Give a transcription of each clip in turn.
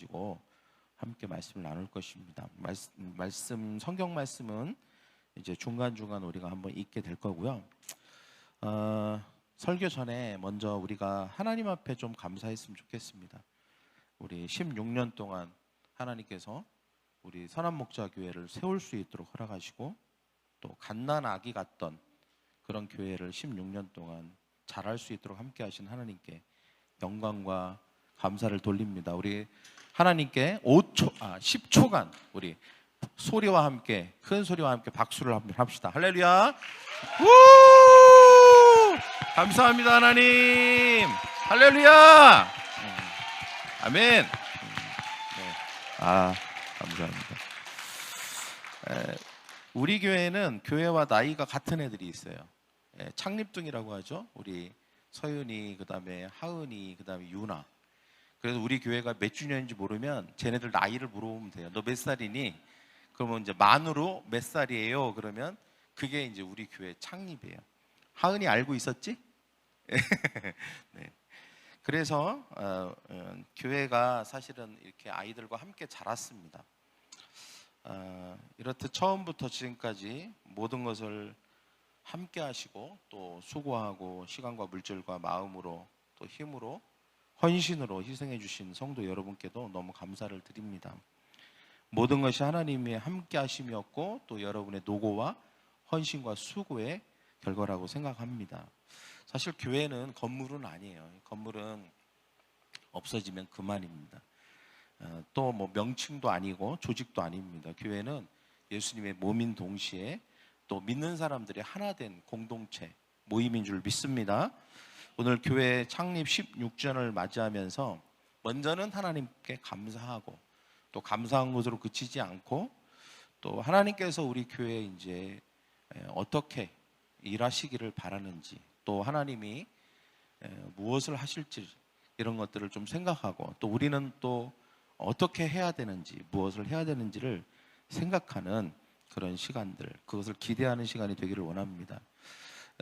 가지고 함께 말씀을 나눌 것입니다. 성경 말씀은 이제 중간중간 우리가 한번 읽게 될 거고요. 설교 전에 먼저 우리가 하나님 앞에 좀 감사했으면 좋겠습니다. 우리 16년 동안 하나님께서 우리 선한목자교회를 세울 수 있도록 허락하시고 또 갓난아기 같던 그런 교회를 16년 동안 잘할 수 있도록 함께 하신 하나님께 영광과 감사를 돌립니다. 우리 하나님께 10초간 우리 소리와 함께, 큰 소리와 함께 박수를 한번 합시다. 할렐루야. 감사합니다 하나님. 할렐루야. 아멘. 감사합니다. 우리 교회는 교회와 나이가 같은 애들이 있어요. 창립둥이라고 하죠. 우리 서윤이, 그 다음에 하은이, 그 다음에 유나. 그래서 우리 교회가 몇 주년인지 모르면 쟤네들 나이를 물어보면 돼요. 너 몇 살이니? 그러면 이제 만으로 몇 살이에요? 그러면 그게 이제 우리 교회 창립이에요. 하은이 알고 있었지? 네. 그래서 교회가 사실은 이렇게 아이들과 함께 자랐습니다. 이렇듯 처음부터 지금까지 모든 것을 함께 하시고 또 수고하고 시간과 물질과 마음으로 또 힘으로 헌신으로 희생해 주신 성도 여러분께도 너무 감사를 드립니다. 모든 것이 하나님의 함께 하심이었고 또 여러분의 노고와 헌신과 수고의 결과라고 생각합니다. 사실 교회는 건물은 아니에요. 건물은 없어지면 그만입니다. 또 뭐 명칭도 아니고 조직도 아닙니다. 교회는 예수님의 몸인 동시에 또 믿는 사람들이 하나 된 공동체, 모임인 줄 믿습니다. 오늘 교회 창립 16주년을 맞이하면서 먼저는 하나님께 감사하고 또 감사한 것으로 그치지 않고 또 하나님께서 우리 교회에 이제 어떻게 일하시기를 바라는지 또 하나님이 무엇을 하실지 이런 것들을 좀 생각하고 또 우리는 또 어떻게 해야 되는지 무엇을 해야 되는지를 생각하는 그런 시간들, 그것을 기대하는 시간이 되기를 원합니다.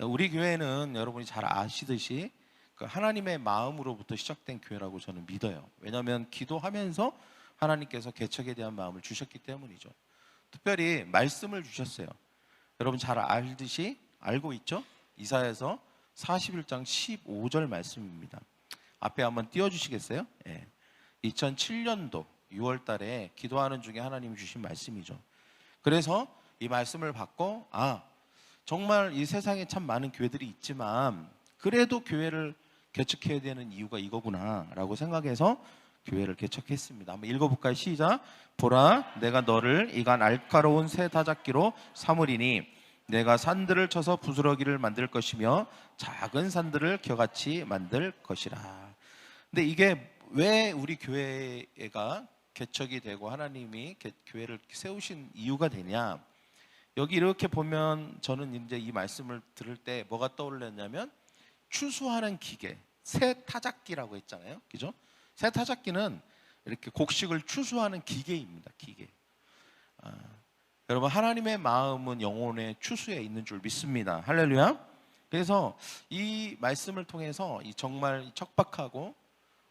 우리 교회는 여러분이 잘 아시듯이 하나님의 마음으로부터 시작된 교회라고 저는 믿어요. 왜냐하면 기도하면서 하나님께서 개척에 대한 마음을 주셨기 때문이죠. 특별히 말씀을 주셨어요. 여러분 잘 알듯이 알고 있죠? 이사야서 41장 15절 말씀입니다. 앞에 한번 띄워주시겠어요? 2007년도 6월 달에 기도하는 중에 하나님이 주신 말씀이죠. 그래서 이 말씀을 받고 정말 이 세상에 참 많은 교회들이 있지만 그래도 교회를 개척해야 되는 이유가 이거구나 라고 생각해서 교회를 개척했습니다. 한번 읽어볼까요? 시작. 보라, 내가 너를 이가 날카로운 새 타작기로 삼으리니 내가 산들을 쳐서 부스러기를 만들 것이며 작은 산들을 겨같이 만들 것이라. 근데 이게 왜 우리 교회가 개척이 되고 하나님이 교회를 세우신 이유가 되냐? 여기 이렇게 보면 저는 이제 이 말씀을 들을 때 뭐가 떠올랐냐면 추수하는 기계, 새 타작기라고 했잖아요. 그죠? 새 타작기는 이렇게 곡식을 추수하는 기계입니다. 기계. 여러분 하나님의 마음은 영혼의 추수에 있는 줄 믿습니다. 할렐루야. 그래서 이 말씀을 통해서 이 정말 척박하고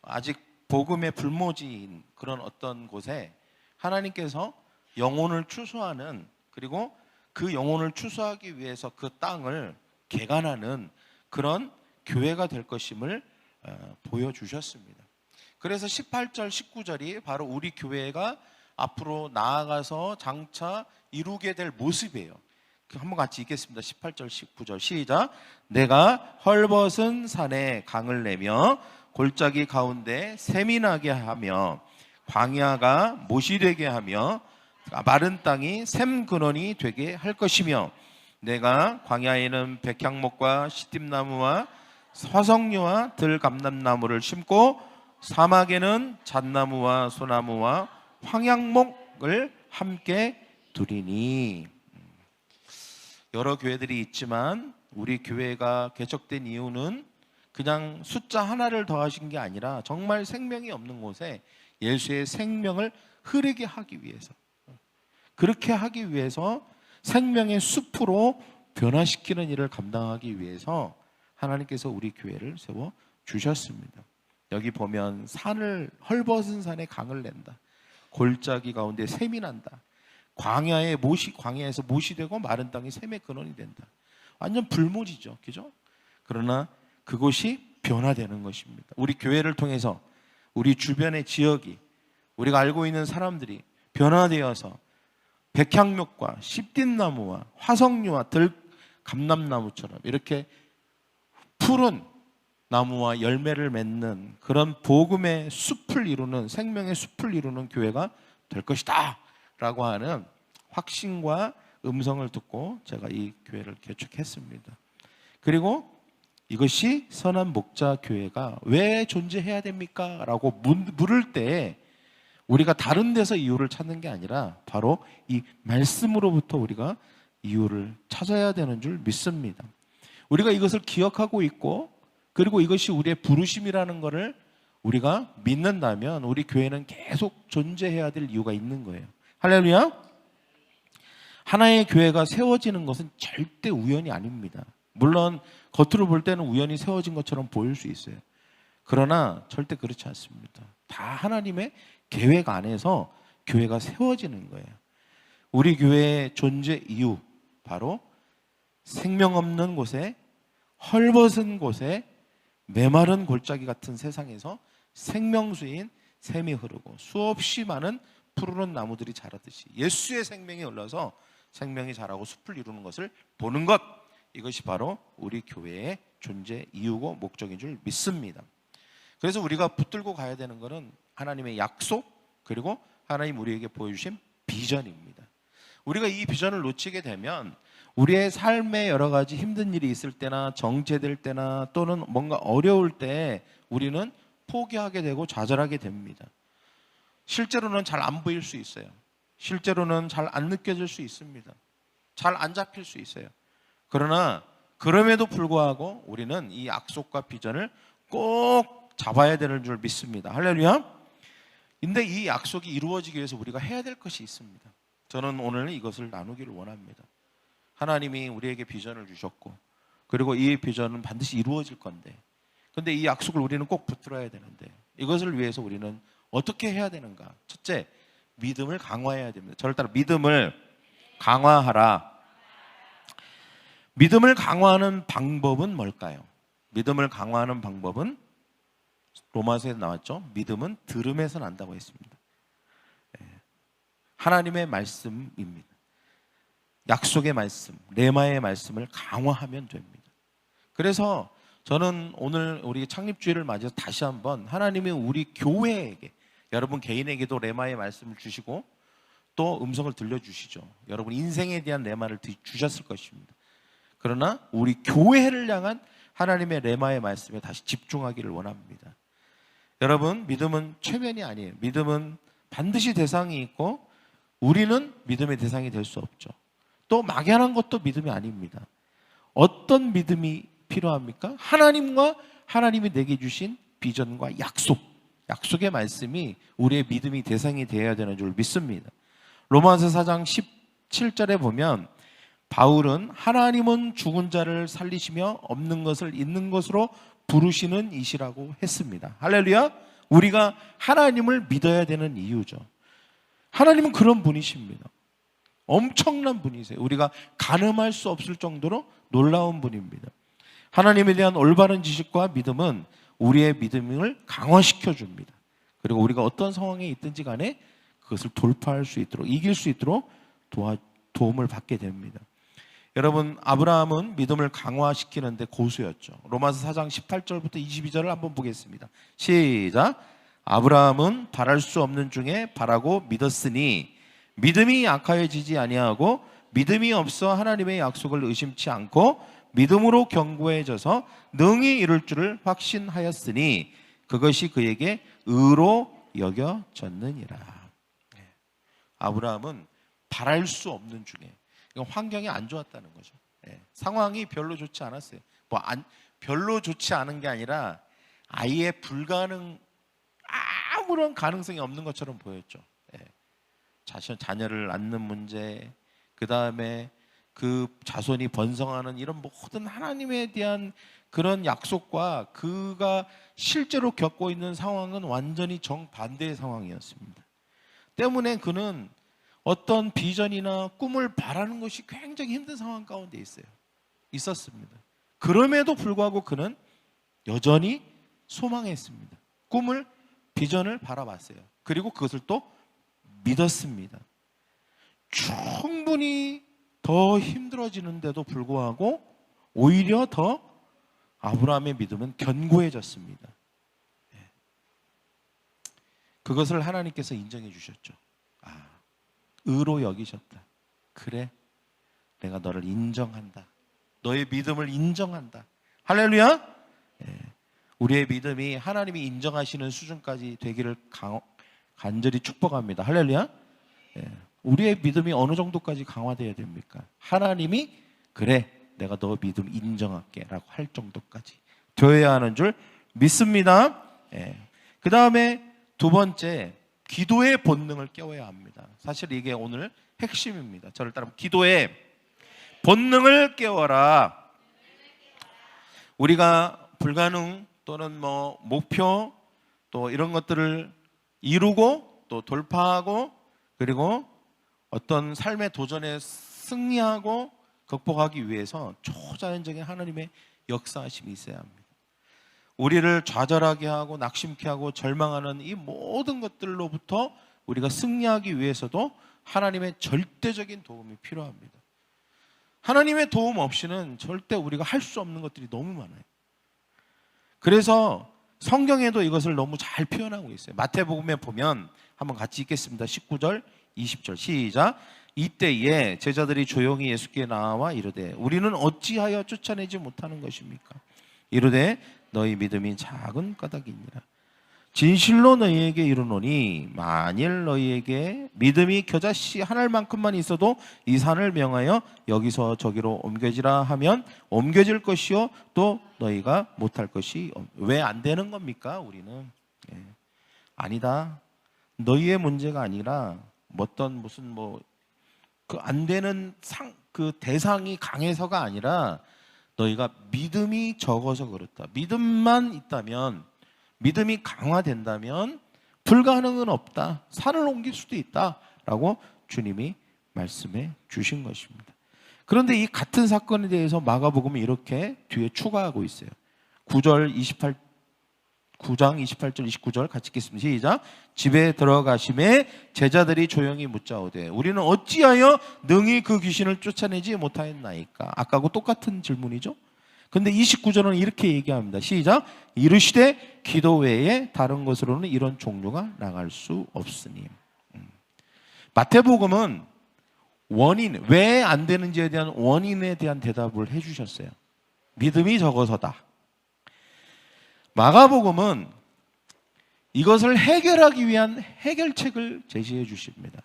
아직 복음의 불모지인 그런 어떤 곳에 하나님께서 영혼을 추수하는, 그리고 그 영혼을 추수하기 위해서 그 땅을 개간하는 그런 교회가 될 것임을 보여주셨습니다. 그래서 18절 19절이 바로 우리 교회가 앞으로 나아가서 장차 이루게 될 모습이에요. 한번 같이 읽겠습니다. 18절 19절 시작. 내가 헐벗은 산에 강을 내며 골짜기 가운데 샘이 나게 하며 광야가 못이 되게 하며 마른 땅이 샘 근원이 되게 할 것이며 내가 광야에는 백향목과 시팀나무와 화석류와 들감람나무를 심고 사막에는 잣나무와 소나무와 황양목을 함께 두리니. 여러 교회들이 있지만 우리 교회가 개척된 이유는 그냥 숫자 하나를 더하신 게 아니라 정말 생명이 없는 곳에 예수의 생명을 흐르게 하기 위해서, 그렇게 하기 위해서 생명의 숲으로 변화시키는 일을 감당하기 위해서 하나님께서 우리 교회를 세워 주셨습니다. 여기 보면 산을 헐벗은 산에 강을 낸다. 골짜기 가운데 샘이 난다. 광야에서 못이 되고 마른 땅이 샘의 근원이 된다. 완전 불모지죠, 그죠? 그러나 그곳이 변화되는 것입니다. 우리 교회를 통해서 우리 주변의 지역이, 우리가 알고 있는 사람들이 변화되어서 백향목과 십딘나무와 화석류와 들감람나무처럼 이렇게 푸른 나무와 열매를 맺는 그런 복음의 숲을 이루는, 생명의 숲을 이루는 교회가 될 것이다 라고 하는 확신과 음성을 듣고 제가 이 교회를 개척했습니다. 그리고 이것이 선한 목자 교회가 왜 존재해야 됩니까? 라고 물을 때 우리가 다른 데서 이유를 찾는 게 아니라 바로 이 말씀으로부터 우리가 이유를 찾아야 되는 줄 믿습니다. 우리가 이것을 기억하고 있고, 그리고 이것이 우리의 부르심이라는 것을 우리가 믿는다면 우리 교회는 계속 존재해야 될 이유가 있는 거예요. 할렐루야. 하나의 교회가 세워지는 것은 절대 우연이 아닙니다. 물론 겉으로 볼 때는 우연히 세워진 것처럼 보일 수 있어요. 그러나 절대 그렇지 않습니다. 다 하나님의 계획 안에서 교회가 세워지는 거예요. 우리 교회의 존재 이유, 바로 생명 없는 곳에, 헐벗은 곳에, 메마른 골짜기 같은 세상에서 생명수인 샘이 흐르고 수없이 많은 푸르른 나무들이 자라듯이 예수의 생명이 흘러서 생명이 자라고 숲을 이루는 것을 보는 것, 이것이 바로 우리 교회의 존재 이유고 목적인 줄 믿습니다. 그래서 우리가 붙들고 가야 되는 것은 하나님의 약속, 그리고 하나님 우리에게 보여주신 비전입니다. 우리가 이 비전을 놓치게 되면 우리의 삶에 여러 가지 힘든 일이 있을 때나 정체될 때나 또는 뭔가 어려울 때 우리는 포기하게 되고 좌절하게 됩니다. 실제로는 잘 안 보일 수 있어요. 실제로는 잘 안 느껴질 수 있습니다. 잘 안 잡힐 수 있어요. 그러나 그럼에도 불구하고 우리는 이 약속과 비전을 꼭 잡아야 되는 줄 믿습니다. 할렐루야. 근데 이 약속이 이루어지기 위해서 우리가 해야 될 것이 있습니다. 저는 오늘 이것을 나누기를 원합니다. 하나님이 우리에게 비전을 주셨고, 그리고 이 비전은 반드시 이루어질 건데, 근데 이 약속을 우리는 꼭 붙들어야 되는데, 이것을 위해서 우리는 어떻게 해야 되는가? 첫째, 믿음을 강화해야 됩니다. 저를 따라 믿음을 강화하라. 믿음을 강화하는 방법은 뭘까요? 믿음을 강화하는 방법은 로마서에 나왔죠. 믿음은 들음에서 난다고 했습니다. 하나님의 말씀입니다. 약속의 말씀, 레마의 말씀을 강화하면 됩니다. 그래서 저는 오늘 우리 창립주일을 맞이해서 다시 한번 하나님이 우리 교회에게, 여러분 개인에게도 레마의 말씀을 주시고 또 음성을 들려주시죠. 여러분 인생에 대한 레마를 주셨을 것입니다. 그러나 우리 교회를 향한 하나님의 레마의 말씀에 다시 집중하기를 원합니다. 여러분, 믿음은 최면이 아니에요. 믿음은 반드시 대상이 있고 우리는 믿음의 대상이 될 수 없죠. 또 막연한 것도 믿음이 아닙니다. 어떤 믿음이 필요합니까? 하나님과 하나님이 내게 주신 비전과 약속의 말씀이 우리의 믿음이 대상이 되어야 되는 줄 믿습니다. 로마서 4장 17절에 보면 바울은 하나님은 죽은 자를 살리시며 없는 것을 있는 것으로 부르시는 이시라고 했습니다. 할렐루야. 우리가 하나님을 믿어야 되는 이유죠. 하나님은 그런 분이십니다. 엄청난 분이세요. 우리가 가늠할 수 없을 정도로 놀라운 분입니다. 하나님에 대한 올바른 지식과 믿음은 우리의 믿음을 강화시켜 줍니다. 그리고 우리가 어떤 상황에 있든지 간에 그것을 돌파할 수 있도록, 이길 수 있도록 도움을 받게 됩니다. 여러분, 아브라함은 믿음을 강화시키는데 고수였죠. 로마서 4장 18절부터 22절을 한번 보겠습니다. 시작. 아브라함은 바랄 수 없는 중에 바라고 믿었으니 믿음이 약하여지지 아니하고 믿음이 없어 하나님의 약속을 의심치 않고 믿음으로 견고해져서 능히 이룰 줄을 확신하였으니 그것이 그에게 의로 여겨졌느니라. 아브라함은 바랄 수 없는 중에, 환경이 안 좋았다는 거죠. 상황이 별로 좋지 않았어요. 별로 좋지 않은 게 아니라 아예 아무런 가능성이 없는 것처럼 보였죠. 자녀를 낳는 문제, 그 다음에 그 자손이 번성하는 이런 모든 하나님에 대한 그런 약속과 그가 실제로 겪고 있는 상황은 완전히 정반대의 상황이었습니다. 때문에 그는 어떤 비전이나 꿈을 바라는 것이 굉장히 힘든 상황 가운데 있었습니다. 그럼에도 불구하고 그는 여전히 소망했습니다. 꿈을, 비전을 바라봤어요. 그리고 그것을 또 믿었습니다. 충분히 더 힘들어지는데도 불구하고 오히려 더 아브라함의 믿음은 견고해졌습니다. 그것을 하나님께서 인정해 주셨죠. 의로 여기셨다. 그래, 내가 너를 인정한다. 너의 믿음을 인정한다. 할렐루야. 우리의 믿음이 하나님이 인정하시는 수준까지 되기를 간절히 축복합니다. 할렐루야. 우리의 믿음이 어느 정도까지 강화되어야 됩니까? 하나님이 그래, 내가 너 믿음 인정할게 라고 할 정도까지 되어야 하는 줄 믿습니다. 그 다음에 두 번째, 기도의 본능을 깨워야 합니다. 사실 이게 오늘 핵심입니다. 저를 따르면 기도의 본능을 깨워라. 우리가 불가능 또는 목표 또 이런 것들을 이루고 또 돌파하고 그리고 어떤 삶의 도전에 승리하고 극복하기 위해서 초자연적인 하나님의 역사하심이 있어야 합니다. 우리를 좌절하게 하고 낙심케 하고 절망하는 이 모든 것들로부터 우리가 승리하기 위해서도 하나님의 절대적인 도움이 필요합니다. 하나님의 도움 없이는 절대 우리가 할 수 없는 것들이 너무 많아요. 그래서 성경에도 이것을 너무 잘 표현하고 있어요. 마태복음에 보면 한번 같이 읽겠습니다. 19절 20절 시작. 이때에 제자들이 조용히 예수께 나와 이르되 우리는 어찌하여 쫓아내지 못하는 것입니까? 이르되 너희 믿음이 작은 까닭이니라. 진실로 너희에게 이르노니 만일 너희에게 믿음이 겨자씨 한 알만큼만 있어도 이 산을 명하여 여기서 저기로 옮겨지라 하면 옮겨질 것이요 또 너희가 못할 것이 왜 안 되는 겁니까? 우리는 아니다. 너희의 문제가 아니라 그 안 되는 그 대상이 강해서가 아니라 너희가 믿음이 적어서 그렇다. 믿음만 있다면, 믿음이 강화된다면 불가능은 없다. 산을 옮길 수도 있다라고 주님이 말씀해 주신 것입니다. 그런데 이 같은 사건에 대해서 마가복음이 이렇게 뒤에 추가하고 있어요. 9장 28절 29절 같이 읽겠습니다. 시작. 집에 들어가심에 제자들이 조용히 묻자오되 우리는 어찌하여 능히 그 귀신을 쫓아내지 못하였나이까? 아까하고 똑같은 질문이죠. 근데 29절은 이렇게 얘기합니다. 시작. 이르시되 기도 외에 다른 것으로는 이런 종류가 나갈 수 없으니. 마태복음은 원인, 왜 안 되는지에 대한 원인에 대한 대답을 해주셨어요. 믿음이 적어서다. 마가복음은 이것을 해결하기 위한 해결책을 제시해 주십니다.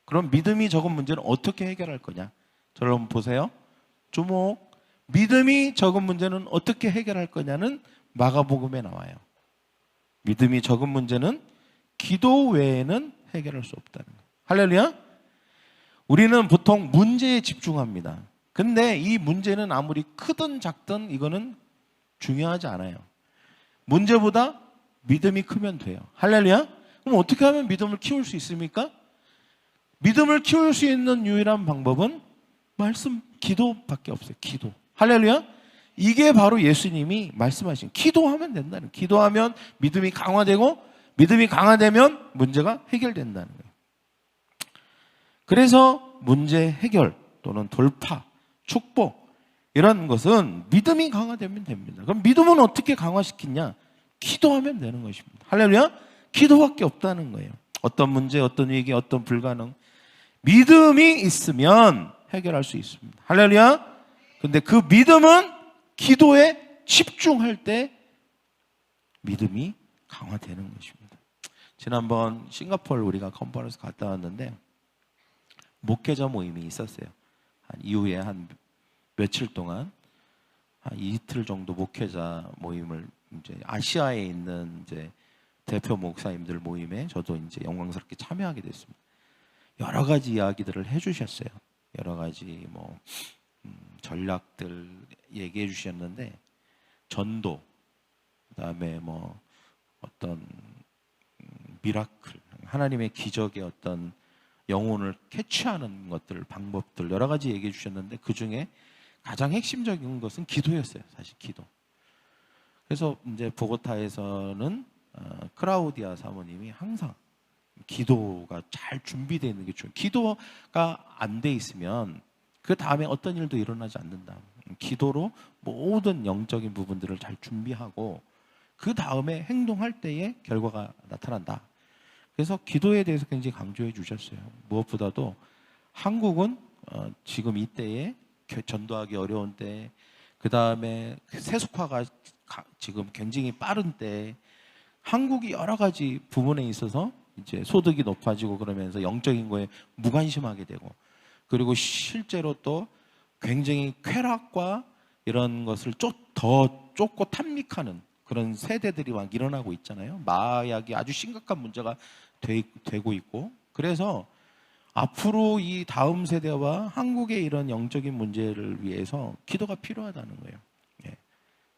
그럼 믿음이 적은 문제는 어떻게 해결할 거냐? 저를 한번 보세요. 주목. 믿음이 적은 문제는 어떻게 해결할 거냐는 마가복음에 나와요. 믿음이 적은 문제는 기도 외에는 해결할 수 없다는 거예요. 할렐루야. 우리는 보통 문제에 집중합니다. 근데 이 문제는 아무리 크든 작든 이거는 중요하지 않아요. 문제보다 믿음이 크면 돼요. 할렐루야. 그럼 어떻게 하면 믿음을 키울 수 있습니까? 믿음을 키울 수 있는 유일한 방법은 말씀, 기도밖에 없어요. 기도. 할렐루야. 이게 바로 예수님이 말씀하신 기도하면 된다는, 기도하면 믿음이 강화되고 믿음이 강화되면 문제가 해결된다는 거예요. 그래서 문제 해결 또는 돌파, 축복 이런 것은 믿음이 강화되면 됩니다. 그럼 믿음은 어떻게 강화시키냐? 기도하면 되는 것입니다. 할렐루야. 기도밖에 없다는 거예요. 어떤 문제, 어떤 위기, 어떤 불가능, 믿음이 있으면 해결할 수 있습니다. 할렐루야. 근데 그 믿음은 기도에 집중할 때 믿음이 강화되는 것입니다. 지난번 싱가포르 우리가 컨퍼런스 갔다 왔는데 목회자 모임이 있었어요. 이후에 한 며칠 동안 한 이틀 정도 목회자 모임을 이제 아시아에 있는 이제 대표 목사님들 모임에 저도 이제 영광스럽게 참여하게 됐습니다. 여러 가지 이야기들을 해주셨어요. 여러 가지 전략들 얘기해 주셨는데, 전도, 그다음에 어떤 미라클, 하나님의 기적의 어떤 영혼을 캐치하는 것들, 방법들 여러 가지 얘기해 주셨는데, 그 중에 가장 핵심적인 것은 기도였어요. 사실 기도. 그래서 이제 보고타에서는 크라우디아 사모님이 항상 기도가 잘 준비되어 있는 게 좋아요. 기도가 안 돼 있으면 그 다음에 어떤 일도 일어나지 않는다. 기도로 모든 영적인 부분들을 잘 준비하고 그 다음에 행동할 때에 결과가 나타난다. 그래서 기도에 대해서 굉장히 강조해 주셨어요. 무엇보다도 한국은 지금 이때에 전도하기 어려운 때, 그 다음에 세속화가 지금 굉장히 빠른 때, 한국이 여러 가지 부분에 있어서 이제 소득이 높아지고 그러면서 영적인 거에 무관심하게 되고, 그리고 실제로 또 굉장히 쾌락과 이런 것을 더 쫓고 탐닉하는 그런 세대들이 막 일어나고 있잖아요. 마약이 아주 심각한 문제가 되고 있고, 그래서 앞으로 이 다음 세대와 한국의 이런 영적인 문제를 위해서 기도가 필요하다는 거예요. 예.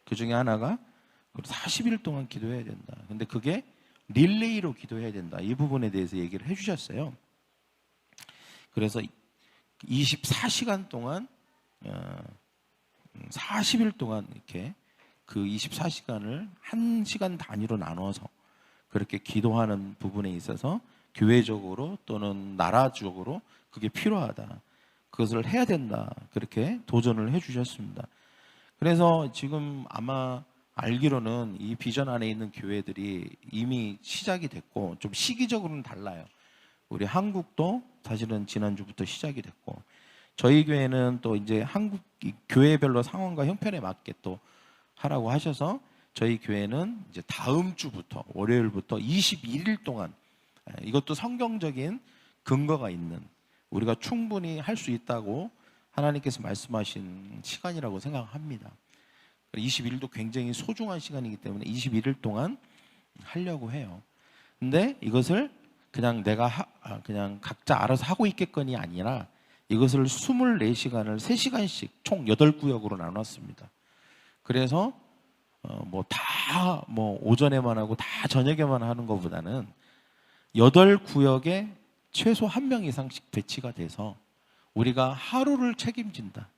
그 중에 하나가 40일 동안 기도해야 된다. 근데 그게 릴레이로 기도해야 된다. 이 부분에 대해서 얘기를 해주셨어요. 그래서 24시간 동안 40일 동안 이렇게 그 24시간을 1시간 단위로 나눠서 그렇게 기도하는 부분에 있어서 교회적으로 또는 나라적으로 그게 필요하다. 그것을 해야 된다. 그렇게 도전을 해주셨습니다. 그래서 지금 아마 알기로는 이 비전 안에 있는 교회들이 이미 시작이 됐고, 좀 시기적으로는 달라요. 우리 한국도 사실은 지난주부터 시작이 됐고, 저희 교회는 또 이제 한국 교회별로 상황과 형편에 맞게 또 하라고 하셔서 저희 교회는 이제 다음 주부터 월요일부터 21일 동안, 이것도 성경적인 근거가 있는, 우리가 충분히 할 수 있다고 하나님께서 말씀하신 시간이라고 생각합니다. 21일도 굉장히 소중한 시간이기 때문에 21일 동안 하려고 해요. 근데 이것을 그냥 그냥 각자 알아서 하고 있겠거니 아니라 이것을 24시간을 3시간씩 총 8구역으로 나눴습니다. 그래서 오전에만 하고 다 저녁에만 하는 것보다는 8구역에 최소 1명 이상씩 배치가 돼서 우리가 하루를 책임진다.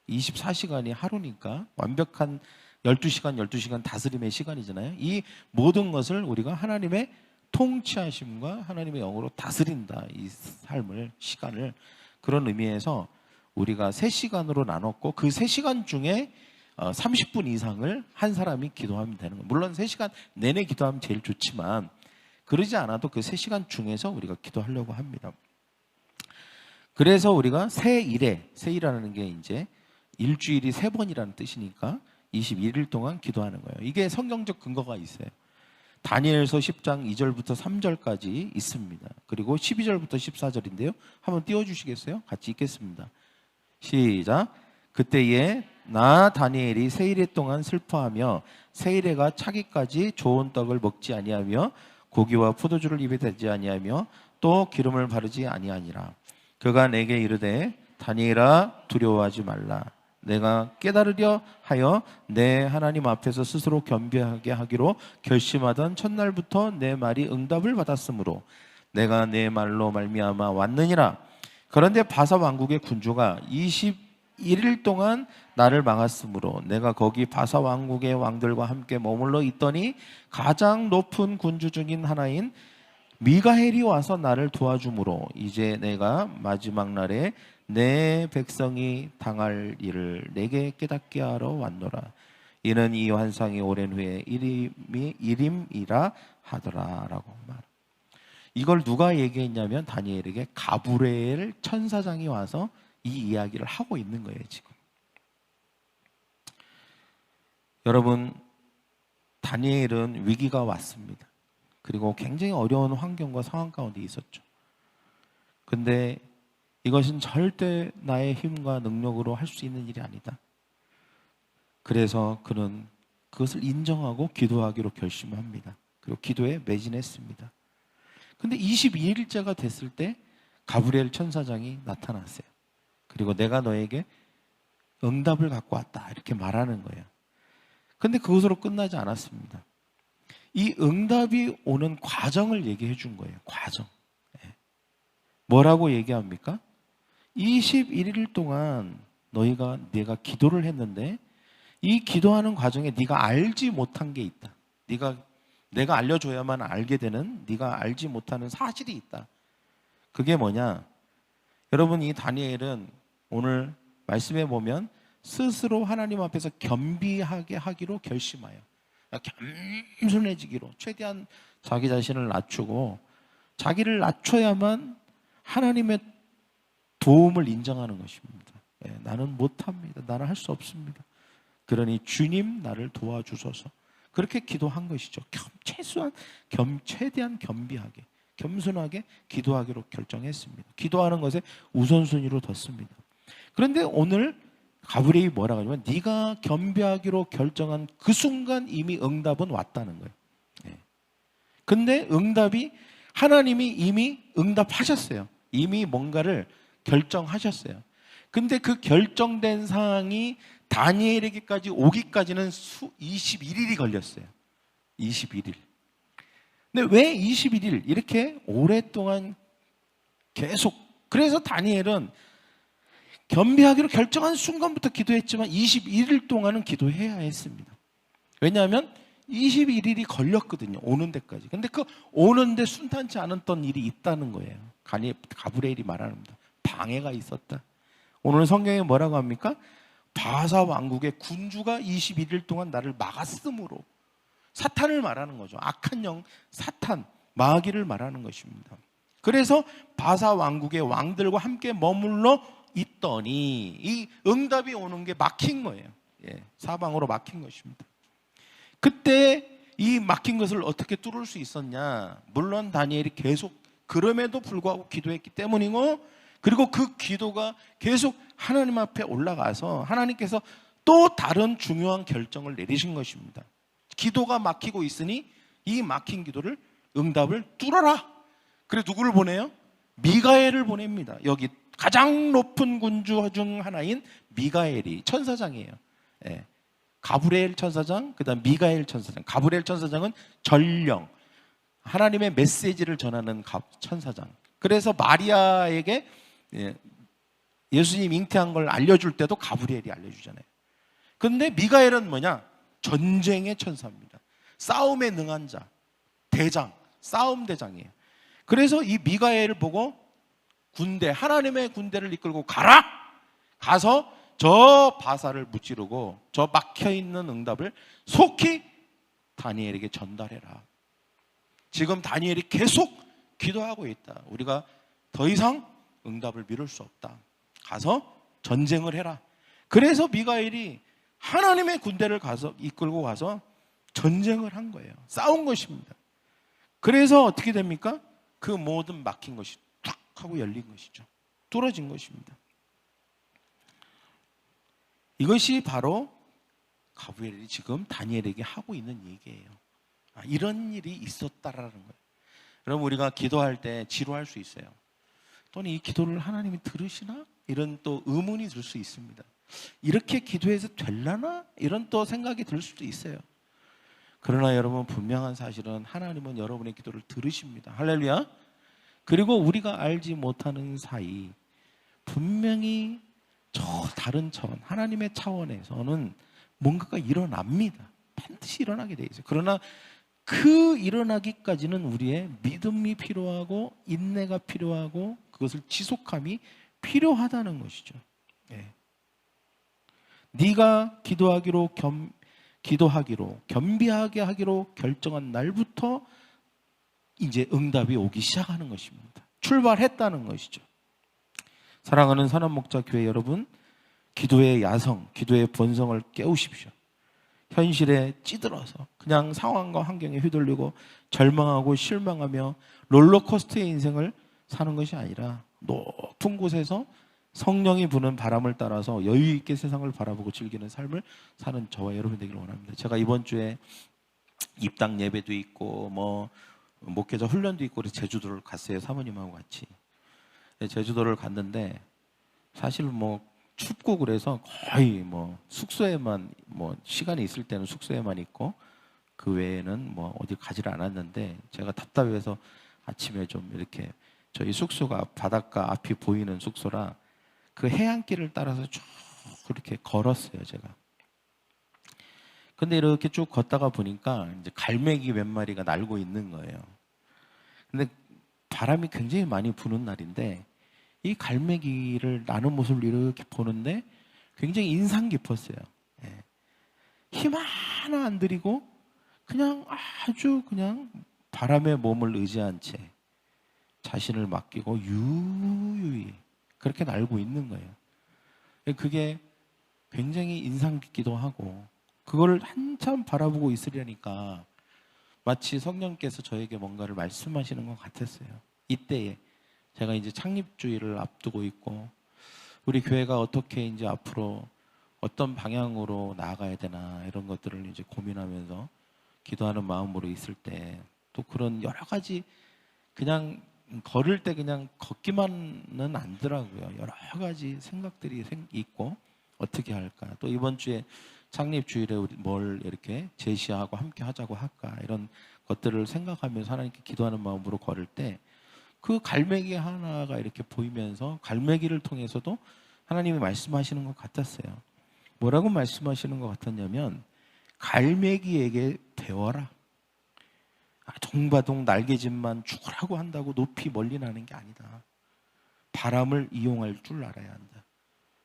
24시간이 하루니까 완벽한 12시간 다스림의 시간이잖아요. 이 모든 것을 우리가 하나님의 통치하심과 하나님의 영으로 다스린다. 이 삶을, 시간을. 그런 의미에서 우리가 3시간으로 나눴고, 그 3시간 중에 30분 이상을 한 사람이 기도하면 되는 거예요. 물론 3시간 내내 기도하면 제일 좋지만 그러지 않아도 그 3시간 중에서 우리가 기도하려고 합니다. 그래서 우리가 세일이라는 게 이제 일주일이 3번이라는 뜻이니까 21일 동안 기도하는 거예요. 이게 성경적 근거가 있어요. 다니엘서 10장 2절부터 3절까지 있습니다. 그리고 12절부터 14절인데요. 한번 띄워주시겠어요? 같이 읽겠습니다. 시작. 그때에 나 다니엘이 세일에 동안 슬퍼하며 세일에가 차기까지 좋은 떡을 먹지 아니하며 고기와 포도주를 입에 대지 아니하며 또 기름을 바르지 아니하니라. 그가 내게 이르되 다니엘아 두려워하지 말라. 내가 깨달으려 하여 내 하나님 앞에서 스스로 겸비하게 하기로 결심하던 첫날부터 내 말이 응답을 받았으므로 내가 내 말로 말미암아 왔느니라. 그런데 바사 왕국의 군주가 21일 동안 나를 막았으므로 내가 거기 바사 왕국의 왕들과 함께 머물러 있더니 가장 높은 군주 중인 하나인 미가엘이 와서 나를 도와주므로 이제 내가 마지막 날에 내 백성이 당할 일을 내게 깨닫게 하러 왔노라. 이는 이 환상이 오랜 후에 이림이라 하더라라고 말. 이걸 누가 얘기했냐면 다니엘에게 가브리엘 천사장이 와서 이 이야기를 하고 있는 거예요. 지금 여러분, 다니엘은 위기가 왔습니다. 그리고 굉장히 어려운 환경과 상황 가운데 있었죠. 근데 이것은 절대 나의 힘과 능력으로 할 수 있는 일이 아니다. 그래서 그는 그것을 인정하고 기도하기로 결심합니다. 그리고 기도에 매진했습니다. 근데 22일째가 됐을 때 가브리엘 천사장이 나타났어요. 그리고 내가 너에게 응답을 갖고 왔다. 이렇게 말하는 거예요. 근데 그것으로 끝나지 않았습니다. 이 응답이 오는 과정을 얘기해 준 거예요. 과정. 뭐라고 얘기합니까? 21일 동안 내가 기도를 했는데 이 기도하는 과정에 네가 알지 못한 게 있다. 내가 알려줘야만 알게 되는 네가 알지 못하는 사실이 있다. 그게 뭐냐? 여러분, 이 다니엘은 오늘 말씀에 보면 스스로 하나님 앞에서 겸비하게 하기로 결심하여 겸손해지기로 최대한 자기 자신을 낮추고 자기를 낮춰야만 하나님의 도움을 인정하는 것입니다. 나는 못합니다. 나는 할 수 없습니다. 그러니 주님 나를 도와주소서. 그렇게 기도한 것이죠. 최대한 겸비하게, 겸손하게 기도하기로 결정했습니다. 기도하는 것에 우선순위로 뒀습니다. 그런데 오늘 가브리엘이 뭐라고 하냐면 네가 겸비하기로 결정한 그 순간 이미 응답은 왔다는 거예요. 근데 하나님이 이미 응답하셨어요. 이미 뭔가를 결정하셨어요. 근데 그 결정된 사항이 다니엘에게까지 오기까지는 21일이 걸렸어요. 21일. 근데 왜 21일? 이렇게 오랫동안 계속. 그래서 다니엘은 겸비하기로 결정한 순간부터 기도했지만 21일 동안은 기도해야 했습니다. 왜냐하면 21일이 걸렸거든요. 오는 데까지. 근데 그 오는데 순탄치 않았던 일이 있다는 거예요. 가브리엘이 말합니다. 방해가 있었다. 오늘 성경에 뭐라고 합니까? 바사 왕국의 군주가 21일 동안 나를 막았으므로. 사탄을 말하는 거죠. 악한 영, 사탄, 마귀를 말하는 것입니다. 그래서 바사 왕국의 왕들과 함께 머물러 있더니 이 응답이 오는 게 막힌 거예요. 사방으로 막힌 것입니다. 그때 이 막힌 것을 어떻게 뚫을 수 있었냐? 물론 다니엘이 계속 그럼에도 불구하고 기도했기 때문이고, 그리고 그 기도가 계속 하나님 앞에 올라가서 하나님께서 또 다른 중요한 결정을 내리신 것입니다. 기도가 막히고 있으니 이 막힌 기도를 응답을 뚫어라. 그래서 누구를 보내요? 미가엘을 보냅니다. 여기 가장 높은 군주 중 하나인 미가엘이 천사장이에요. 가브리엘 천사장, 그 다음 미가엘 천사장. 가브리엘 천사장은 전령, 하나님의 메시지를 전하는 천사장. 그래서 마리아에게 예수님 잉태한 걸 알려줄 때도 가브리엘이 알려주잖아요. 그런데 미가엘은 뭐냐? 전쟁의 천사입니다. 싸움에 능한 자, 대장, 싸움 대장이에요. 그래서 이 미가엘을 보고 하나님의 군대를 이끌고 가라! 가서 저 바사를 무찌르고 저 막혀있는 응답을 속히 다니엘에게 전달해라. 지금 다니엘이 계속 기도하고 있다. 우리가 더 이상 응답을 미룰 수 없다. 가서 전쟁을 해라. 그래서 미가엘이 하나님의 군대를 이끌고 가서 전쟁을 한 거예요. 싸운 것입니다. 그래서 어떻게 됩니까? 그 모든 막힌 것이 탁 하고 열린 것이죠. 뚫어진 것입니다. 이것이 바로 가브리엘이 지금 다니엘에게 하고 있는 얘기예요. 이런 일이 있었다라는 거예요. 여러분, 우리가 기도할 때 지루할 수 있어요. 또는 이 기도를 하나님이 들으시나? 이런 또 의문이 들 수 있습니다. 이렇게 기도해서 되려나? 이런 또 생각이 들 수도 있어요. 그러나 여러분, 분명한 사실은 하나님은 여러분의 기도를 들으십니다. 할렐루야. 그리고 우리가 알지 못하는 사이 분명히 저 다른 차원, 하나님의 차원에서는 뭔가가 일어납니다. 반드시 일어나게 돼 있어요. 그러나 그 일어나기까지는 우리의 믿음이 필요하고 인내가 필요하고 그것을 지속함이 필요하다는 것이죠. 네가 기도하기로 겸비하게 하기로 결정한 날부터 이제 응답이 오기 시작하는 것입니다. 출발했다는 것이죠. 사랑하는 선한목자교회 여러분, 기도의 야성, 기도의 본성을 깨우십시오. 현실에 찌들어서 그냥 상황과 환경에 휘둘리고 절망하고 실망하며 롤러코스터의 인생을 사는 것이 아니라 높은 곳에서 성령이 부는 바람을 따라서 여유 있게 세상을 바라보고 즐기는 삶을 사는 저와 여러분 되기를 원합니다. 제가 이번 주에 입당 예배도 있고 목회자 훈련도 있고 그래서 제주도를 갔어요. 사모님하고 같이. 제주도를 갔는데 사실 뭐 춥고 그래서 거의 뭐 숙소에만 뭐 시간이 있을 때는 숙소에만 있고 그 외에는 뭐 어디 가지를 않았는데 제가 답답해서 아침에 좀 이렇게 저희 숙소가 바닷가 앞이 보이는 숙소라 그 해안길을 따라서 쭉 그렇게 걸었어요, 제가. 근데 이렇게 쭉 걷다가 보니까 이제 갈매기 몇 마리가 날고 있는 거예요. 근데 바람이 굉장히 많이 부는 날인데 이 갈매기를 나는 모습을 이렇게 보는데 굉장히 인상 깊었어요. 예. 힘 하나 안 들이고 그냥 아주 그냥 바람에 몸을 의지한 채 자신을 맡기고 유유히 그렇게 날고 있는 거예요. 그게 굉장히 인상 깊기도 하고 그걸 한참 바라보고 있으려니까 마치 성령께서 저에게 뭔가를 말씀하시는 것 같았어요. 이때에 제가 이제 창립주의를 앞두고 있고 우리 교회가 어떻게 이제 앞으로 어떤 방향으로 나아가야 되나 이런 것들을 이제 고민하면서 기도하는 마음으로 있을 때 또 그런 여러 가지 그냥 걸을 때 그냥 걷기만은 안 더라고요. 여러 가지 생각들이 있고 어떻게 할까? 또 이번 주에 창립주일에 우리 뭘 이렇게 제시하고 함께 하자고 할까? 이런 것들을 생각하면서 하나님께 기도하는 마음으로 걸을 때 그 갈매기 하나가 이렇게 보이면서 갈매기를 통해서도 하나님이 말씀하시는 것 같았어요. 뭐라고 말씀하시는 것 같았냐면 갈매기에게 배워라. 동바동 날개짓만 죽으라고 한다고 높이 멀리 나는 게 아니다. 바람을 이용할 줄 알아야 한다.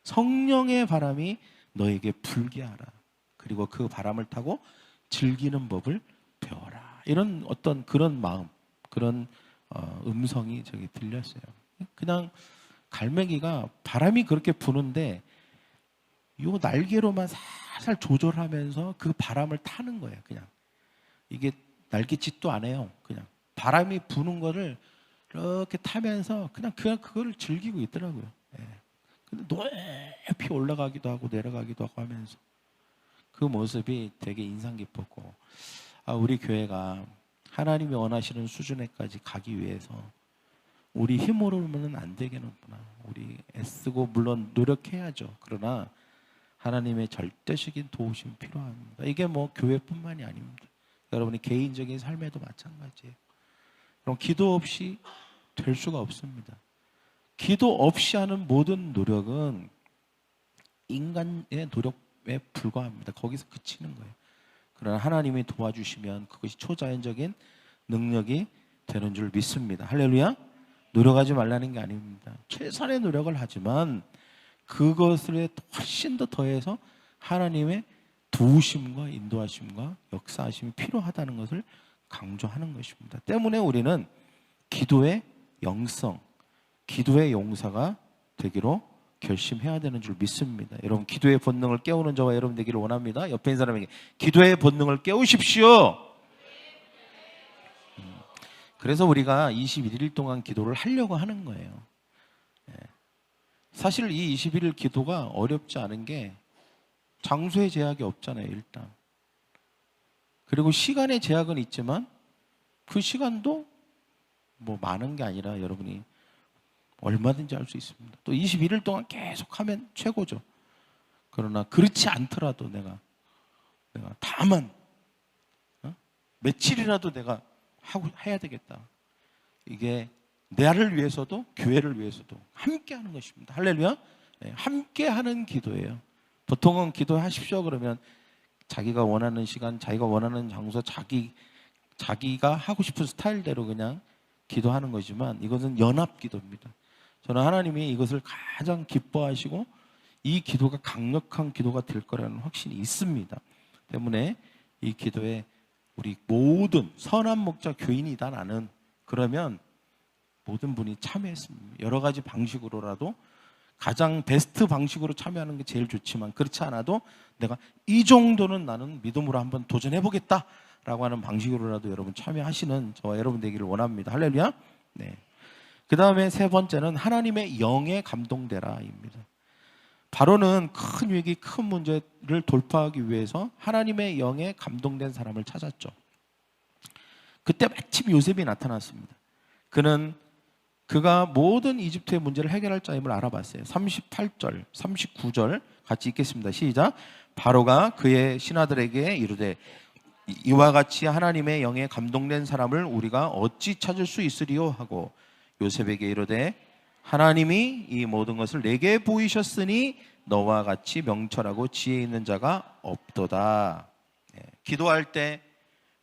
성령의 바람이 너에게 불게 하라. 그리고 그 바람을 타고 즐기는 법을 배워라. 이런 어떤 그런 마음, 그런 음성이 저기 들렸어요. 그냥 갈매기가 바람이 그렇게 부는데 요 날개로만 살살 조절하면서 그 바람을 타는 거예요. 그냥 이게 날개짓도 안 해요. 그냥 바람이 부는 거를 이렇게 타면서 그냥 그걸 즐기고 있더라고요. 예. 근데 높이 올라가기도 하고 내려가기도 하고 하면서 그 모습이 되게 인상 깊었고 우리 교회가 하나님이 원하시는 수준에까지 가기 위해서 우리 힘으로는 안 되겠구나. 우리 애쓰고 물론 노력해야죠. 그러나 하나님의 절대적인 도우심이 필요합니다. 이게 뭐 교회뿐만이 아닙니다. 여러분이 개인적인 삶에도 마찬가지예요. 그럼 기도 없이 될 수가 없습니다. 기도 없이 하는 모든 노력은 인간의 노력에 불과합니다. 거기서 그치는 거예요. 그러나 하나님이 도와주시면 그것이 초자연적인 능력이 되는 줄 믿습니다. 할렐루야. 노력하지 말라는 게 아닙니다. 최선의 노력을 하지만 그것을 훨씬 더 더해서 하나님의 도우심과 인도하심과 역사하심이 필요하다는 것을 강조하는 것입니다. 때문에 우리는 기도의 영성, 기도의 용사가 되기로 결심해야 되는 줄 믿습니다. 여러분 기도의 본능을 깨우는 저와 여러분 되기를 원합니다. 옆에 있는 사람에게 기도의 본능을 깨우십시오. 그래서 우리가 21일 동안 기도를 하려고 하는 거예요. 사실 이 21일 기도가 어렵지 않은 게 장소의 제약이 없잖아요, 일단. 그리고 시간의 제약은 있지만 그 시간도 뭐 많은 게 아니라 여러분이 얼마든지 할 수 있습니다. 또 21일 동안 계속 하면 최고죠. 그러나 그렇지 않더라도 내가 다만 며칠이라도 내가 해야 되겠다. 이게 나를 위해서도 교회를 위해서도 함께 하는 것입니다. 할렐루야. 함께 하는 기도예요. 보통은 기도하십시오 그러면 자기가 원하는 시간, 자기가 원하는 장소, 자기가 하고 싶은 스타일대로 그냥 기도하는 거지만 이것은 연합 기도입니다. 저는 하나님이 이것을 가장 기뻐하시고 이 기도가 강력한 기도가 될 거라는 확신이 있습니다. 때문에 이 기도에 우리 모든 선한 목자 교인이다 나는 그러면 모든 분이 참여했습니다. 여러 가지 방식으로라도 가장 베스트 방식으로 참여하는 게 제일 좋지만 그렇지 않아도 내가 이 정도는 나는 믿음으로 한번 도전해보겠다 라고 하는 방식으로라도 여러분 참여하시는 저와 여러분 되기를 원합니다. 할렐루야. 네. 그 다음에 세 번째는 하나님의 영에 감동되라 입니다. 바로는 큰 위기, 큰 문제를 돌파하기 위해서 하나님의 영에 감동된 사람을 찾았죠. 그때 마침 요셉이 나타났습니다. 그는 그가 모든 이집트의 문제를 해결할 자임을 알아봤어요. 38절, 39절 같이 읽겠습니다. 시작. 바로가 그의 신하들에게 이르되 이와 같이 하나님의 영에 감동된 사람을 우리가 어찌 찾을 수 있으리요 하고 요셉에게 이르되 하나님이 이 모든 것을 내게 보이셨으니 너와 같이 명철하고 지혜 있는 자가 없도다. 기도할 때,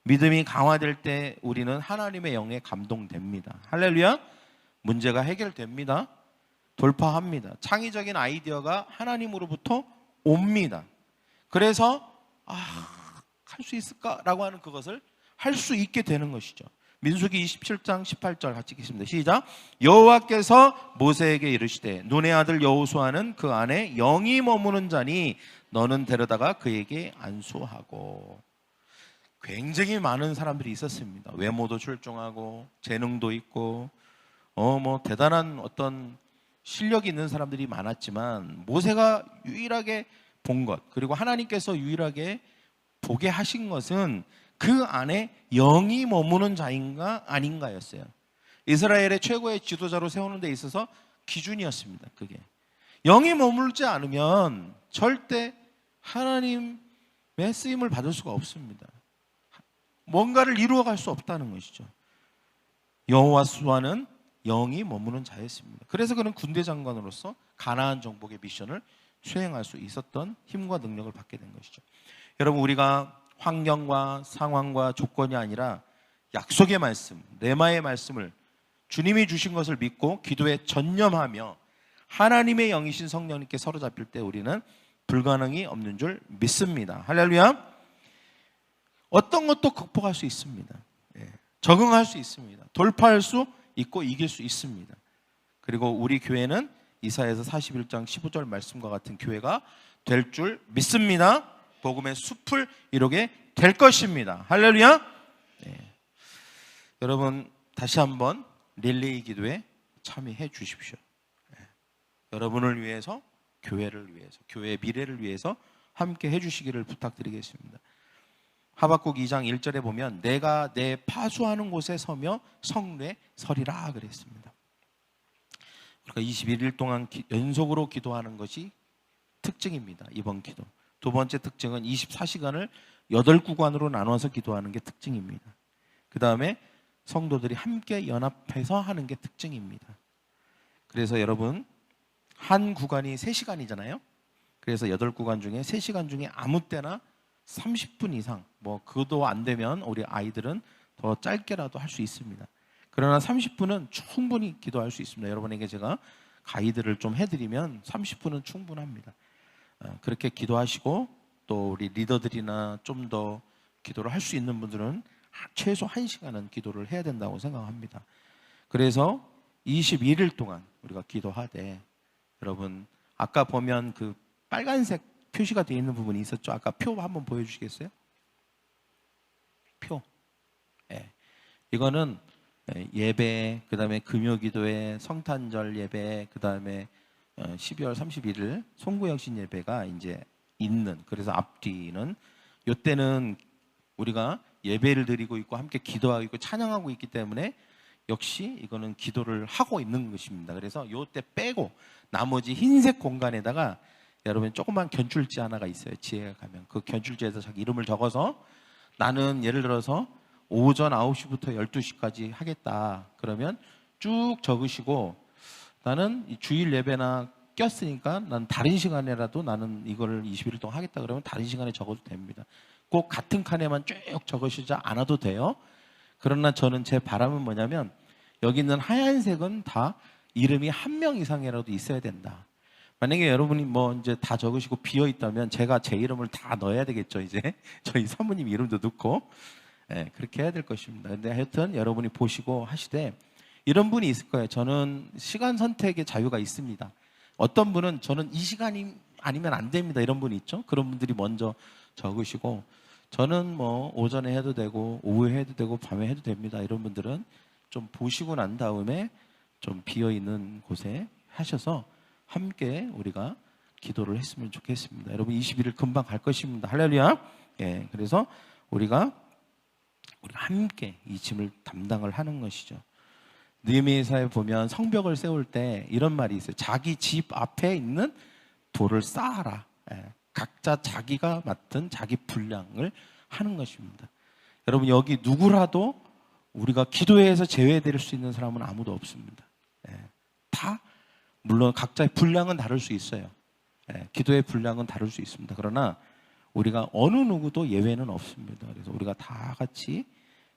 믿음이 강화될 때 우리는 하나님의 영에 감동됩니다. 할렐루야. 문제가 해결됩니다. 돌파합니다. 창의적인 아이디어가 하나님으로부터 옵니다. 그래서 할 수 있을까라고 하는 그것을 할 수 있게 되는 것이죠. 민수기 27장 18절 같이 읽겠습니다. 시작. 여호와께서 모세에게 이르시되 눈의 아들 여호수아는 그 안에 영이 머무는 자니 너는 데려다가 그에게 안수하고. 굉장히 많은 사람들이 있었습니다. 외모도 출중하고 재능도 있고 대단한 어떤 실력이 있는 사람들이 많았지만 모세가 유일하게 본 것, 그리고 하나님께서 유일하게 보게 하신 것은 그 안에 영이 머무는 자인가 아닌가였어요. 이스라엘의 최고의 지도자로 세우는 데 있어서 기준이었습니다. 그게 영이 머물지 않으면 절대 하나님의 쓰임을 받을 수가 없습니다. 뭔가를 이루어갈 수 없다는 것이죠. 여호수아는 영이 머무는 자였습니다. 그래서 그는 군대 장관으로서 가나안 정복의 미션을 수행할 수 있었던 힘과 능력을 받게 된 것이죠. 여러분, 우리가 환경과 상황과 조건이 아니라 약속의 말씀, 레마의 말씀을 주님이 주신 것을 믿고 기도에 전념하며 하나님의 영이신 성령님께 사로잡힐 때 우리는 불가능이 없는 줄 믿습니다. 할렐루야. 어떤 것도 극복할 수 있습니다. 적응할 수 있습니다. 돌파할 수 있고 이길 수 있습니다. 그리고 우리 교회는 이사야서 41장 15절 말씀과 같은 교회가 될 줄 믿습니다. 복음의 숲을 이루게 될 것입니다. 할렐루야. 여러분, 다시 한번 릴레이 기도에 참여해 주십시오. 여러분을 위해서, 교회를 위해서, 교회의 미래를 위해서 함께 해주시기를 부탁드리겠습니다. 하박국 2장 1절에 보면 내가 내 파수하는 곳에 서며 성례 서리라 그랬습니다. 그러니까 21일 동안 연속으로 기도하는 것이 특징입니다. 이번 기도. 두 번째 특징은 24시간을 8구간으로 나눠서 기도하는 게 특징입니다. 그 다음에 성도들이 함께 연합해서 하는 게 특징입니다. 그래서 여러분, 한 구간이 3시간이잖아요. 그래서 8구간 중에 3시간 중에 아무 때나 30분 이상, 그것도 안 되면 우리 아이들은 더 짧게라도 할 수 있습니다. 그러나 30분은 충분히 기도할 수 있습니다. 여러분에게 제가 가이드를 좀 해드리면 30분은 충분합니다. 그렇게 기도하시고 또 우리 리더들이나 좀 더 기도를 할 수 있는 분들은 최소 1시간은 기도를 해야 된다고 생각합니다. 그래서 21일 동안 우리가 기도하되, 여러분 아까 보면 그 빨간색 표시가 되어 있는 부분이 있었죠. 아까 표 한번 보여주시겠어요? 표. 이거는 예배, 그 다음에 금요기도회, 성탄절 예배, 그 다음에 12월 31일 송구영신 예배가 이제 있는, 그래서 앞뒤는 이때는 우리가 예배를 드리고 있고 함께 기도하고 있고 찬양하고 있기 때문에 역시 이거는 기도를 하고 있는 것입니다. 그래서 이때 빼고 나머지 흰색 공간에다가 여러분 조그만 견출지 하나가 있어요. 지혜가 가면 그 견출지에서 자기 이름을 적어서 나는 예를 들어서 오전 9시부터 12시까지 하겠다. 그러면 쭉 적으시고 나는 주일 예배나 꼈으니까 난 다른 시간에라도 나는 이거를 21일 동안 하겠다. 그러면 다른 시간에 적어도 됩니다. 꼭 같은 칸에만 쭉 적으시지 않아도 돼요. 그러나 저는 제 바람은 뭐냐면 여기 있는 하얀색은 다 이름이 1명 이상이라도 있어야 된다. 만약에 여러분이 이제 다 적으시고 비어 있다면 제가 제 이름을 다 넣어야 되겠죠. 이제 저희 사모님 이름도 넣고 그렇게 해야 될 것입니다. 근데 하여튼 여러분이 보시고 하시되 이런 분이 있을 거예요. 저는 시간 선택의 자유가 있습니다. 어떤 분은 저는 이 시간이 아니면 안 됩니다. 이런 분이 있죠. 그런 분들이 먼저 적으시고 저는 오전에 해도 되고 오후에 해도 되고 밤에 해도 됩니다. 이런 분들은 좀 보시고 난 다음에 좀 비어 있는 곳에 하셔서 함께 우리가 기도를 했으면 좋겠습니다. 여러분 21일 금방 갈 것입니다. 할렐루야. 그래서 우리가 함께 이 짐을 담당을 하는 것이죠. 느헤미야서에 보면 성벽을 세울 때 이런 말이 있어요. 자기 집 앞에 있는 돌을 쌓아라. 각자 자기가 맡은 자기 분량을 하는 것입니다. 여러분, 여기 누구라도 우리가 기도회에서 제외될 수 있는 사람은 아무도 없습니다. 다 물론 각자의 분량은 다를 수 있어요. 기도의 분량은 다를 수 있습니다. 그러나 우리가 어느 누구도 예외는 없습니다. 그래서 우리가 다 같이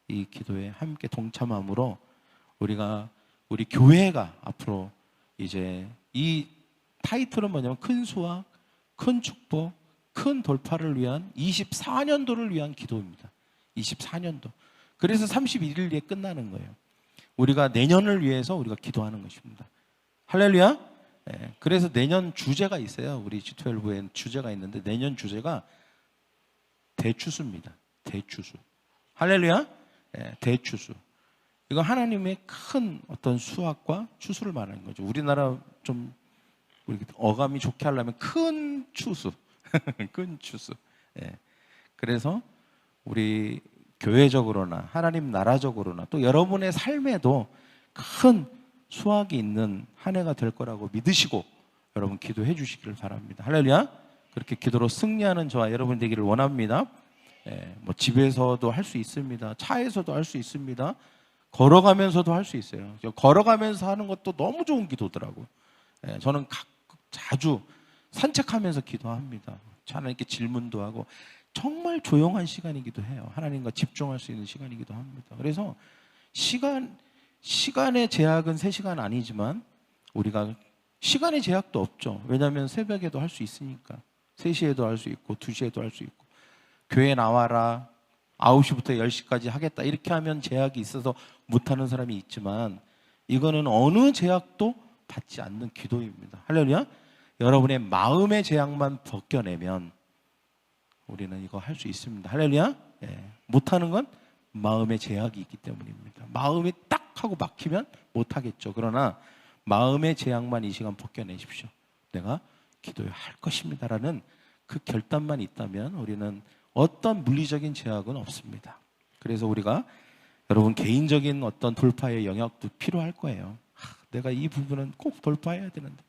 이 기도에 함께 동참함으로 우리 교회가 앞으로 이제 이 타이틀은 뭐냐면 큰 수확, 큰 축복, 큰 돌파를 위한 24년도를 위한 기도입니다. 24년도. 그래서 31일 뒤에 끝나는 거예요. 우리가 내년을 위해서 우리가 기도하는 것입니다. 할렐루야. 그래서 내년 주제가 있어요. 우리 G12엔 주제가 있는데 내년 주제가 대추수입니다. 대추수. 할렐루야. 대추수. 이거 하나님의 큰 어떤 수확과 추수를 말하는 거죠. 우리나라 좀 우리 어감이 좋게 하려면 큰 추수. 큰 추수. 그래서 우리 교회적으로나 하나님 나라적으로나 또 여러분의 삶에도 큰 수확이 있는 한 해가 될 거라고 믿으시고 여러분 기도해 주시기를 바랍니다. 할렐루야. 그렇게 기도로 승리하는 저와 여러분 되기를 원합니다. 뭐 집에서도 할 수 있습니다. 차에서도 할 수 있습니다. 걸어가면서도 할 수 있어요. 걸어가면서 하는 것도 너무 좋은 기도더라고요. 저는 자주 산책하면서 기도합니다. 하나님께 질문도 하고 정말 조용한 시간이기도 해요. 하나님과 집중할 수 있는 시간이기도 합니다. 그래서 시간의 제약은 3시간 아니지만 우리가 시간의 제약도 없죠. 왜냐하면 새벽에도 할 수 있으니까. 3시에도 할 수 있고 2시에도 할 수 있고 교회 나와라 9시부터 10시까지 하겠다 이렇게 하면 제약이 있어서 못하는 사람이 있지만 이거는 어느 제약도 받지 않는 기도입니다. 할렐루야. 여러분의 마음의 제약만 벗겨내면 우리는 이거 할 수 있습니다. 할렐루야. 못하는 건 마음의 제약이 있기 때문입니다. 마음이 딱 하고 막히면 못하겠죠. 그러나 마음의 제약만 이 시간 벗겨내십시오. 내가 기도해야 할 것입니다라는 그 결단만 있다면 우리는 어떤 물리적인 제약은 없습니다. 그래서 우리가 여러분 개인적인 어떤 돌파의 영역도 필요할 거예요. 내가 이 부분은 꼭 돌파해야 되는데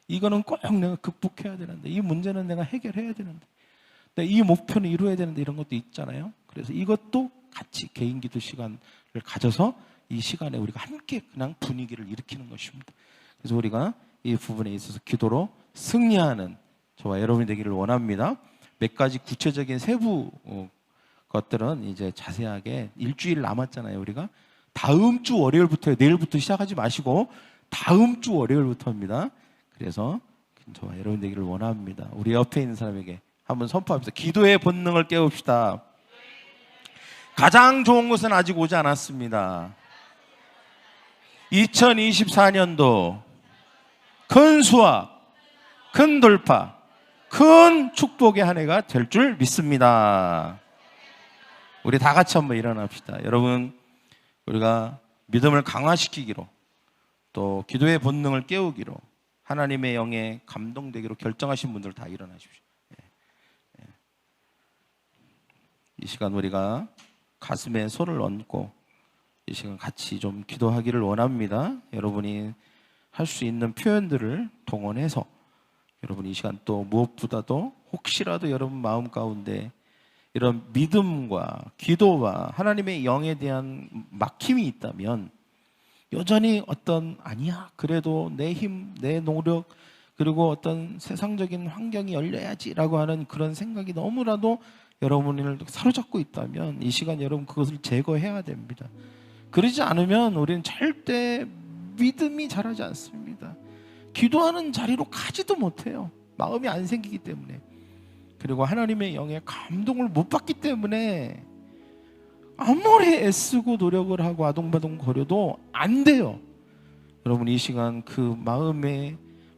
이거는 꼭 내가 극복해야 되는데 이 문제는 내가 해결해야 되는데 이 목표는 이루어야 되는데 이런 것도 있잖아요. 그래서 이것도 같이 개인 기도 시간을 가져서 이 시간에 우리가 함께 그냥 분위기를 일으키는 것입니다. 그래서 우리가 이 부분에 있어서 기도로 승리하는 저와 여러분이 되기를 원합니다. 몇 가지 구체적인 세부 것들은 이제 자세하게 일주일 남았잖아요. 우리가 다음 주 월요일부터 내일부터 시작하지 마시고 다음 주 월요일부터입니다. 그래서 저와 여러분 되기를 원합니다. 우리 옆에 있는 사람에게 한번 선포합시다. 기도의 본능을 깨웁시다. 가장 좋은 것은 아직 오지 않았습니다. 2024년도 큰 수확, 큰 돌파, 큰 축복의 한 해가 될 줄 믿습니다. 우리 다 같이 한번 일어납시다. 여러분, 우리가 믿음을 강화시키기로 또 기도의 본능을 깨우기로 하나님의 영에 감동되기로 결정하신 분들 다 일어나십시오. 이 시간 우리가 가슴에 손을 얹고 이 시간 같이 좀 기도하기를 원합니다. 여러분이 할 수 있는 표현들을 동원해서 여러분 이 시간 또 무엇보다도 혹시라도 여러분 마음 가운데 이런 믿음과 기도와 하나님의 영에 대한 막힘이 있다면 여전히 어떤 아니야 그래도 내 힘, 내 노력 그리고 어떤 세상적인 환경이 열려야지라고 하는 그런 생각이 너무나도 여러분을 사로잡고 있다면 이 시간 여러분 그것을 제거해야 됩니다. 그러지 않으면 우리는 절대 믿음이 자라지 않습니다. 기도하는 자리로 가지도 못해요. 마음이 안 생기기 때문에. 그리고 하나님의 영의 감동을 못 받기 때문에 아무리 애쓰고 노력을 하고 아동바동 거려도 안 돼요. 여러분 이 시간 그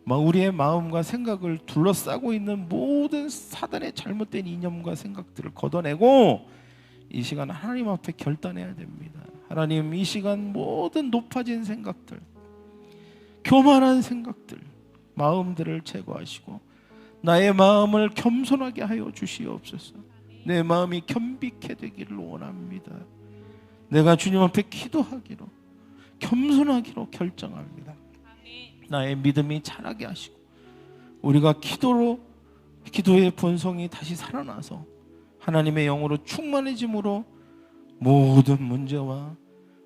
우리의 마음과 생각을 둘러싸고 있는 모든 사단의 잘못된 이념과 생각들을 걷어내고 이 시간 하나님 앞에 결단해야 됩니다. 하나님 이 시간 모든 높아진 생각들, 교만한 생각들, 마음들을 제거하시고 나의 마음을 겸손하게 하여 주시옵소서. 내 마음이 겸비케 되기를 원합니다. 내가 주님 앞에 기도하기로 겸손하기로 결정합니다. 나의 믿음이 자라게 하시고 우리가 기도의 본성이 다시 살아나서 하나님의 영으로 충만해짐으로 모든 문제와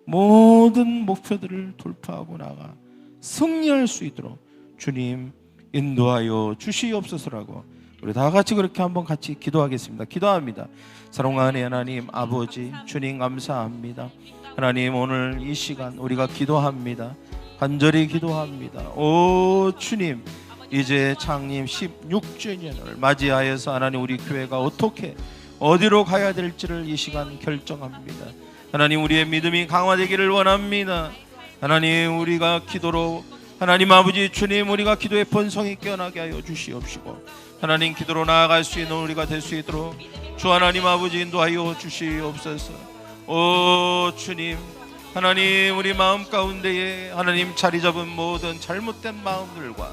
모든 목표들을 돌파하고 나가 승리할 수 있도록 주님 인도하여 주시옵소서라고 우리 다 같이 그렇게 한번 같이 기도하겠습니다. 기도합니다. 사랑하는 하나님 아버지, 주님 감사합니다. 하나님, 오늘 이 시간 우리가 기도합니다. 간절히 기도합니다. 오 주님, 이제 창립 16주년을 맞이하여서 하나님, 우리 교회가 어떻게 어디로 가야 될지를 이 시간 결정합니다. 하나님, 우리의 믿음이 강화되기를 원합니다. 하나님, 우리가 기도로 하나님 아버지 주님, 우리가 기도의 본성이 깨어나게 하여 주시옵시고 하나님, 기도로 나아갈 수 있는 우리가 될 수 있도록 주 하나님 아버지 인도하여 주시옵소서. 오 주님, 하나님, 우리 마음 가운데에 하나님 자리 잡은 모든 잘못된 마음들과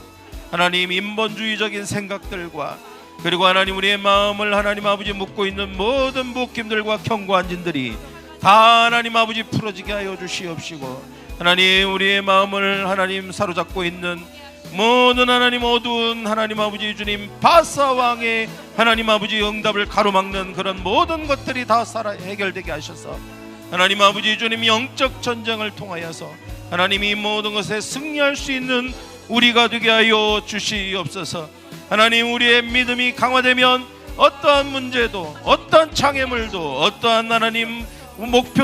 하나님 인본주의적인 생각들과 그리고 하나님 우리의 마음을 하나님 아버지 묶고 있는 모든 묶임들과 견고한 진들이 다 하나님 아버지 풀어지게 하여 주시옵시고 하나님, 우리의 마음을 하나님 사로잡고 있는 모든 하나님 어두운 하나님 아버지 주님 바사 왕의 하나님 아버지 응답을 가로막는 그런 모든 것들이 다 해결되게 하셔서 하나님 아버지 주님 영적 전쟁을 통하여서 하나님이 이 모든 것에 승리할 수 있는 우리가 되게 하여 주시옵소서. 하나님, 우리의 믿음이 강화되면 어떠한 문제도 어떠한 장애물도 어떠한 하나님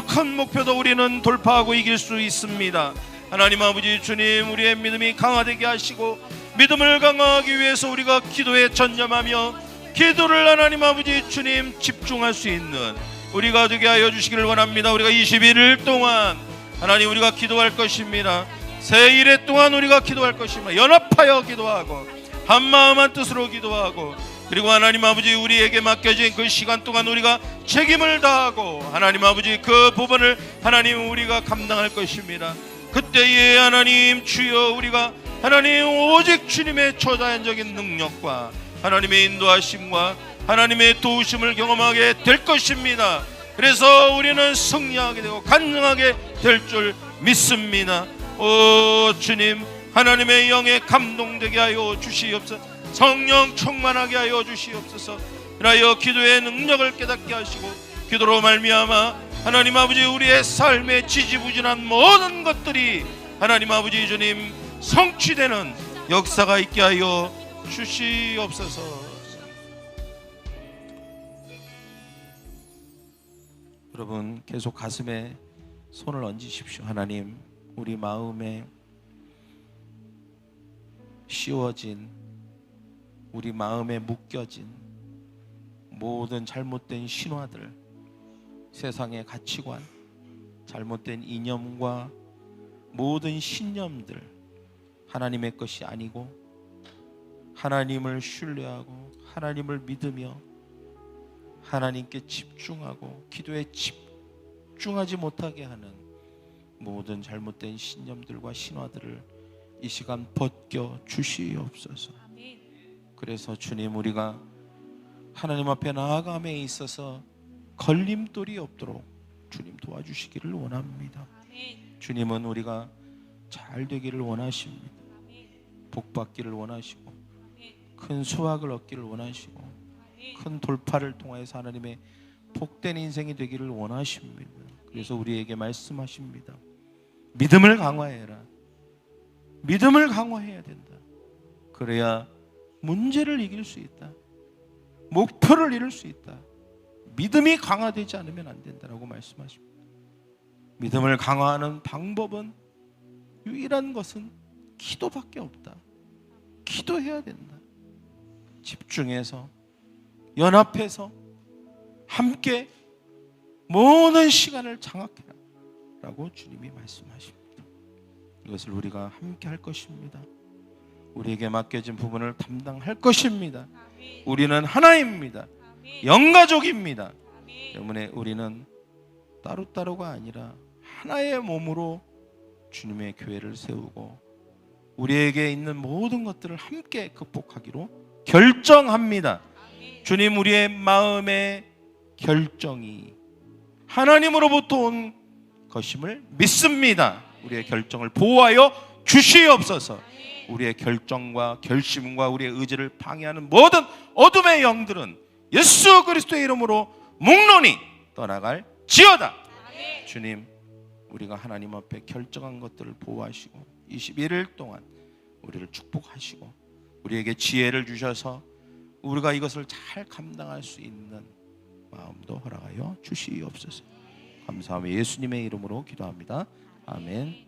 큰 목표도 우리는 돌파하고 이길 수 있습니다. 하나님 아버지 주님, 우리의 믿음이 강화되게 하시고 믿음을 강화하기 위해서 우리가 기도에 전념하며 기도를 하나님 아버지 주님 집중할 수 있는 우리가 되게 하여 주시기를 원합니다. 우리가 21일 동안 하나님 우리가 기도할 것입니다. 새 일해 동안 우리가 기도할 것입니다. 연합하여 기도하고 한마음 한뜻으로 기도하고 그리고 하나님 아버지 우리에게 맡겨진 그 시간 동안 우리가 책임을 다하고 하나님 아버지 그 부분을 하나님 우리가 감당할 것입니다. 그때에 하나님 주여 우리가 하나님 오직 주님의 초자연적인 능력과 하나님의 인도하심과 하나님의 도우심을 경험하게 될 것입니다. 그래서 우리는 승리하게 되고 간증하게 될 줄 믿습니다. 오 주님, 하나님의 영에 감동되게 하여 주시옵소서. 성령 충만하게 하여 주시옵소서. 그리하여 기도의 능력을 깨닫게 하시고 기도로 말미암아 하나님 아버지 우리의 삶의 지지부진한 모든 것들이 하나님 아버지 주님 성취되는 역사가 있게 하여 주시옵소서. 여러분, 계속 가슴에 손을 얹으십시오. 하나님, 우리 마음에 씌워진, 우리 마음에 묶여진 모든 잘못된 신화들, 세상의 가치관, 잘못된 이념과 모든 신념들, 하나님의 것이 아니고 하나님을 신뢰하고 하나님을 믿으며 하나님께 집중하고 기도에 집중하지 못하게 하는 모든 잘못된 신념들과 신화들을 이 시간 벗겨 주시옵소서. 그래서 주님, 우리가 하나님 앞에 나아감에 있어서 걸림돌이 없도록 주님 도와주시기를 원합니다. 주님은 우리가 잘 되기를 원하십니다. 복 받기를 원하시고 큰 수확을 얻기를 원하시고 큰 돌파를 통해서 하나님의 복된 인생이 되기를 원하십니다. 그래서 우리에게 말씀하십니다. 믿음을 강화해라. 믿음을 강화해야 된다. 그래야 문제를 이길 수 있다. 목표를 이룰 수 있다. 믿음이 강화되지 않으면 안 된다라고 말씀하십니다. 믿음을 강화하는 방법은 유일한 것은 기도밖에 없다. 기도해야 된다. 집중해서 연합해서 함께 모든 시간을 장악해라 라고 주님이 말씀하십니다. 이것을 우리가 함께 할 것입니다. 우리에게 맡겨진 부분을 담당할 것입니다. 우리는 하나입니다. 영가족입니다. 때문에 우리는 따로따로가 아니라 하나의 몸으로 주님의 교회를 세우고 우리에게 있는 모든 것들을 함께 극복하기로 결정합니다. 주님, 우리의 마음의 결정이 하나님으로부터 온 것임을 믿습니다. 우리의 결정을 보호하여 주시옵소서. 우리의 결정과 결심과 우리의 의지를 방해하는 모든 어둠의 영들은 예수 그리스도의 이름으로 묵론이 떠나갈 지어다. 주님, 우리가 하나님 앞에 결정한 것들을 보호하시고 21일 동안 우리를 축복하시고 우리에게 지혜를 주셔서 우리가 이것을 잘 감당할 수 있는 마음도 허락하여 주시옵소서. 감사하며 예수님의 이름으로 기도합니다. 아멘.